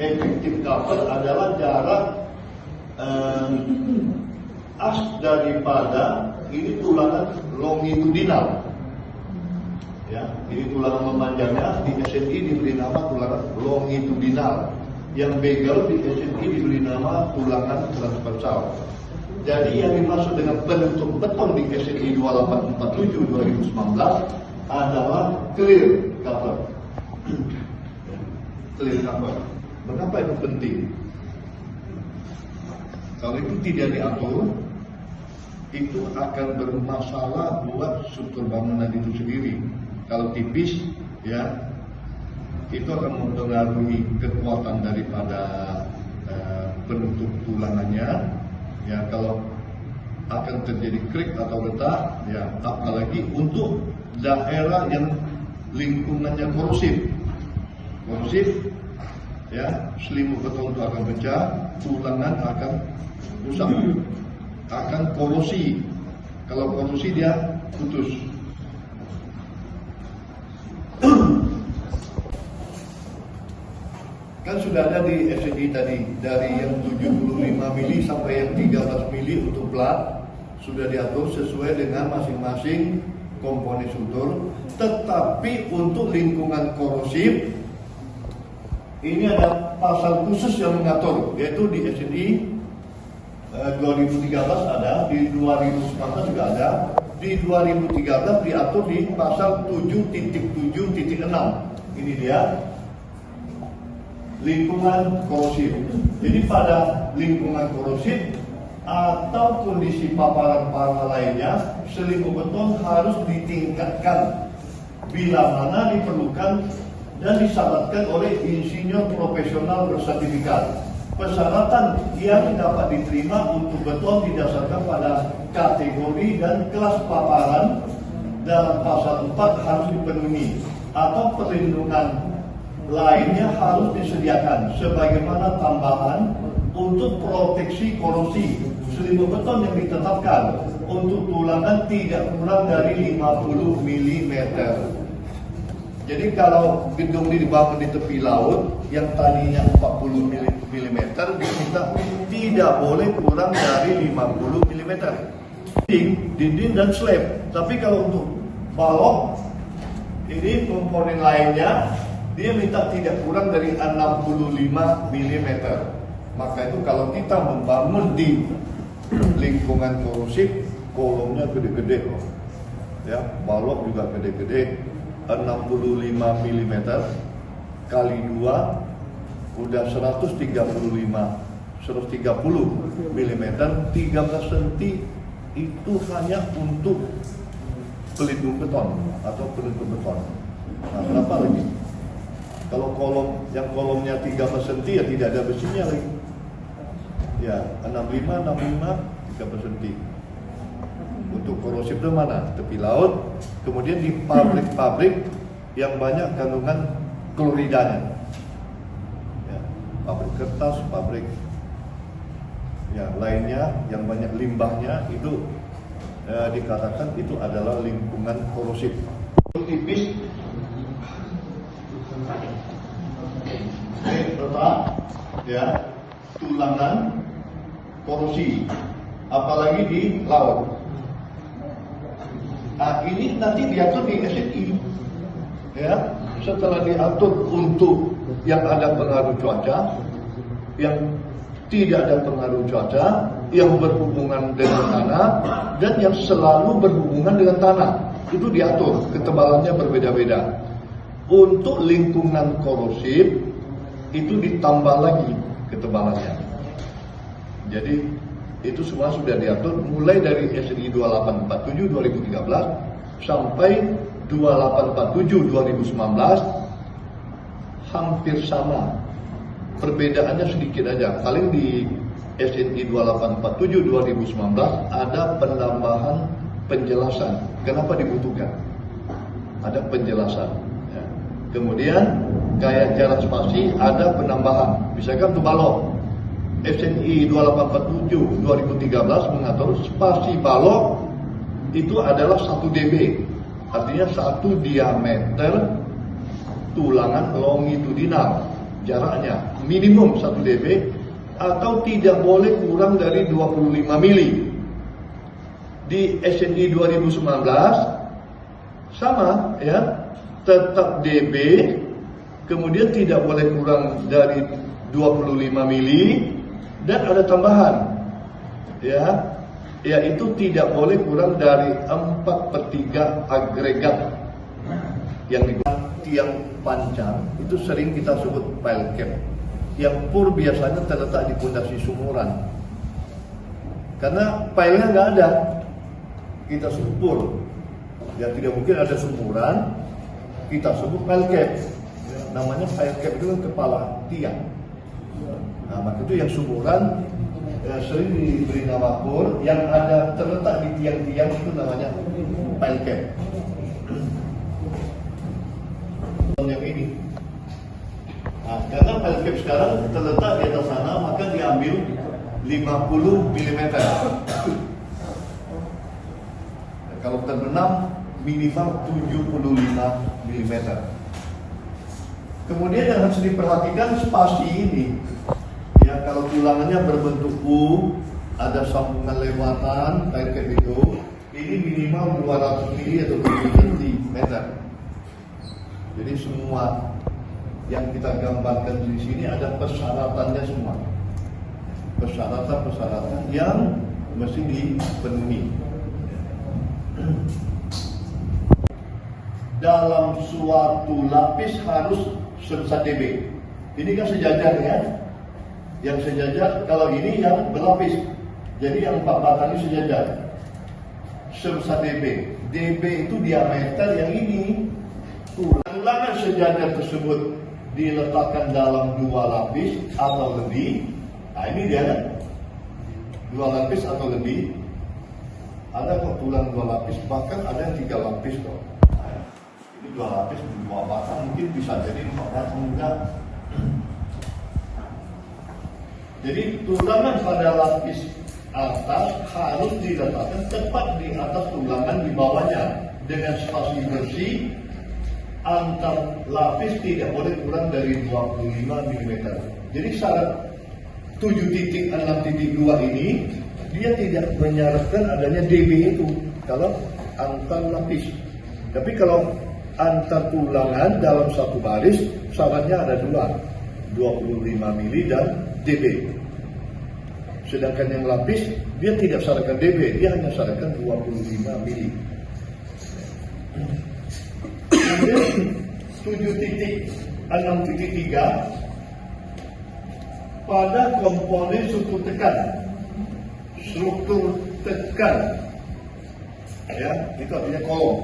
efektif cover adalah jarak as daripada ini tulangan longitudinal. Ya, ini tulangan memanjangnya di SNI diberi nama tulangan longitudinal. Yang begal di SNI diberi nama tulangan transversal. Jadi yang dimaksud dengan penutup beton di SNI 2847 2019 adalah clear cover. Clear cover. Mengapa itu penting? Kalau itu tidak diatur, itu akan bermasalah buat struktur bangunan itu sendiri. Kalau tipis, ya, itu akan mempengaruhi kekuatan daripada penutup tulangannya. Ya, kalau akan terjadi krik atau retak, ya, apalagi untuk daerah yang lingkungannya korosif, ya, selimut beton itu akan pecah, tulangan akan rusak, akan korosi. Kalau korosi dia putus. Kan sudah ada di SNI tadi, dari yang 75 mili sampai yang 13 mili untuk plat sudah diatur sesuai dengan masing-masing komponen struktur. Tetapi untuk lingkungan korosif ini ada pasal khusus yang mengatur, yaitu di SNI 2013 ada, di 2019 juga ada, di 2013 diatur di pasal 7.7.6. Ini dia lingkungan korosif. Jadi pada lingkungan korosif atau kondisi paparan parah lainnya, selimut beton harus ditingkatkan bila mana diperlukan dan disyaratkan oleh insinyur profesional bersertifikat. Persyaratan yang dapat diterima untuk beton didasarkan pada kategori dan kelas paparan dalam pasal 4 harus dipenuhi, atau perlindungan lainnya harus disediakan sebagaimana tambahan untuk proteksi korosi. Selimut beton yang ditetapkan untuk tulangan tidak kurang dari 50 mm. Jadi kalau gedung ini dibangun di tepi laut yang tadinya 40 mm, kita tidak boleh kurang dari 50 mm. Dinding dan slab. Tapi kalau untuk balok, ini komponen lainnya dia minta tidak kurang dari 65 mm. Maka itu kalau kita membangun di lingkungan korosif, kolomnya gede-gede loh. Ya, balok juga gede-gede. 65 mm kali 2 udah 130 mm, 13 cm itu hanya untuk pelindung beton atau penutup beton. Nah, berapa lagi? Kalau kolomnya 13 cm ya tidak ada besinya lagi. Ya, 65, 13 cm. Untuk korosif itu mana? Tepi laut, kemudian di pabrik-pabrik yang banyak kandungan kloridanya. Ya, pabrik kertas, pabrik ya lainnya yang banyak limbahnya itu dikatakan itu adalah lingkungan korosif. Tipis retak, ya, tulangan korosi, apalagi di laut. Nah, ini nanti diatur di SNI, ya. Setelah diatur untuk yang ada pengaruh cuaca, yang tidak ada pengaruh cuaca, yang berhubungan dengan tanah, dan yang selalu berhubungan dengan tanah, itu diatur, ketebalannya berbeda-beda. Untuk lingkungan korosif itu ditambah lagi ketebalannya. Jadi itu semua sudah diatur mulai dari SNI 2847 2013 sampai 2847 2019, hampir sama. Perbedaannya sedikit aja. Paling di SNI 2847 2019 ada penambahan penjelasan. Kenapa dibutuhkan? Ada penjelasan. Ya. Kemudian gaya jarak spasi ada penambahan. Misalkan untuk balok, SNI 2847 2013 mengatur spasi balok itu adalah 1 dB, artinya 1 diameter tulangan longitudinal. jaraknya minimum 1 dB atau tidak boleh kurang dari 25 mili. Di SNI 2019 sama ya, tetap dB, kemudian tidak boleh kurang dari 25 mili, dan ada tambahan ya, yaitu tidak boleh kurang dari 4/3 agregat yang digunakan. Tiang panjang itu sering kita sebut pile cap, yang pur biasanya terletak di pondasi sumuran, karena pile-nya nggak ada, kita sebut pur. Ya tidak mungkin ada sumuran, kita sebut pile cap. Namanya pile cap itu kepala tiang. Nah, maka itu yang sumuran sering diberi nama pur, yang ada terletak di tiang-tiang itu namanya pile cap. Yang ini, nah, karena pile cap sekarang terletak di atas sana, maka diambil 50 mm. Kalau terbenam minimal 75 mm. Kemudian yang harus diperhatikan spasi ini. Ya, kalau tulangannya berbentuk U, ada sambungan lewatan pile cap itu, ini minimal 200 mili atau 7 cm. Jadi semua yang kita gambarkan di sini ada persyaratannya semua. Persyaratan yang mesti dipenuhi. Dalam suatu lapis harus sebesar dB. Ini kan sejajar ya. Yang sejajar, kalau ini yang berlapis. Jadi yang 4 batang ini sejajar. Sebesar dB. dB itu diameter yang ini. Tulangan sejajar tersebut diletakkan dalam 2 lapis atau lebih. Nah ini dia kan, 2 lapis atau lebih. Ada kok tulang 2 lapis, bahkan ada yang 3 lapis kok. Nah, ini 2 lapis, 2 batang, mungkin bisa jadi 4 batang juga. Jadi tulangan pada lapis atas harus diletakkan tepat di atas tulangan di bawahnya dengan spasi bersih. Antar lapis tidak boleh kurang dari 25 mm. Jadi syarat 7.6.2 ini dia tidak menyarankan adanya dB itu kalau antar lapis. Tapi kalau antar tulangan dalam satu baris syaratnya ada 2, 25 mili dan dB. Sedangkan yang lapis dia tidak syaratkan dB, dia hanya syaratkan 25 mili. 7.6.3 pada komponen struktur tekan ya, itu artinya kolom.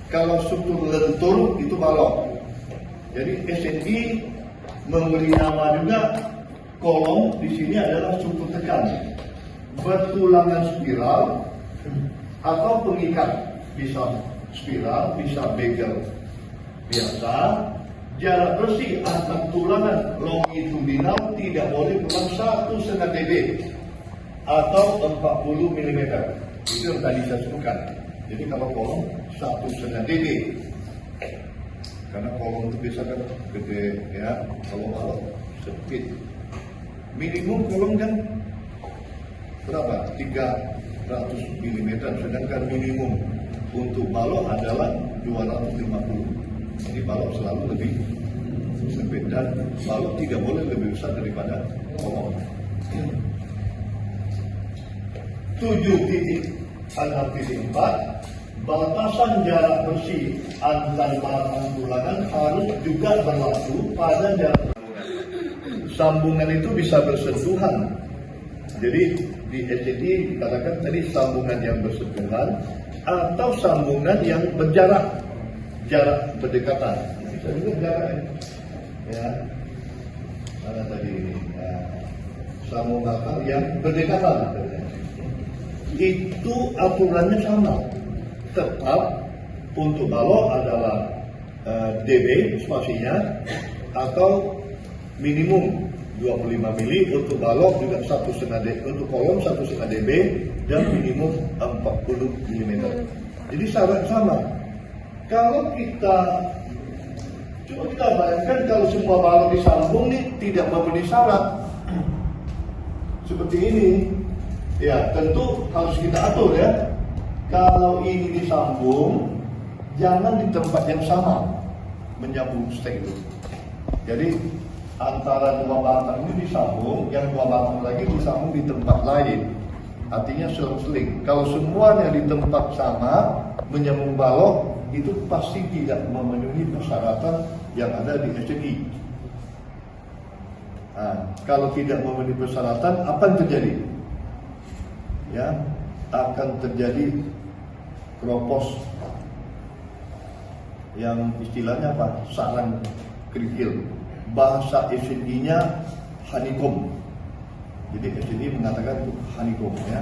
Kalau struktur lentur itu balok. Jadi SNI memberi nama juga kolom di sini adalah struktur tekan, bertulangan spiral atau pengikat, bisa spiral, bisa begal biasa. Jarak bersih antar tulangan longitudinal tidak boleh kurang 1,5 dB atau 40 mm. Itu yang tadi saya sebutkan. Jadi kalau kolom 1,5 dB, karena kolom itu biasa kan gede ya, kalau sempit. Minimum kolom kan berapa? 300 mm, sedangkan minimum untuk balok adalah 250. Jadi balok selalu lebih sempit dan balok tidak boleh lebih besar daripada kolom. 7.6.4 batasan jarak bersih antar batang tulangan harus juga berlaku pada jarak sambungan itu bisa bersentuhan. Jadi di SNI dikatakan tadi sambungan yang bersentuhan atau sambungan yang berjarak, jarak berdekatan. Bisa juga jarak ya. Mana tadi ini? Ya. Sambungan yang berdekatan. Itu aturannya sama. Tetap untuk balok adalah dB spasinya atau minimum 25 mili, untuk balok juga 1,5 dB, untuk kolom 1,5 dB dan minimum 40 mm. Jadi syarat sama. Kalau kita Coba kita bayangkan kalau semua balok disambung nih tidak memenuhi syarat seperti ini, ya tentu harus kita atur ya. Kalau ini disambung, jangan di tempat yang sama menyambung stek itu. Jadi antara dua batang ini disambung, yang dua batang lagi disambung di tempat lain. Artinya seling-seling. Kalau semuanya di tempat sama menyambung balok, itu pasti tidak memenuhi persyaratan yang ada di SCI. Nah, kalau tidak memenuhi persyaratan, apa yang terjadi? Ya, akan terjadi keropos yang istilahnya apa? Sarang kerikil. Bahasa SCI-nya honeycomb. Jadi SCI mengatakan itu honeycomb ya.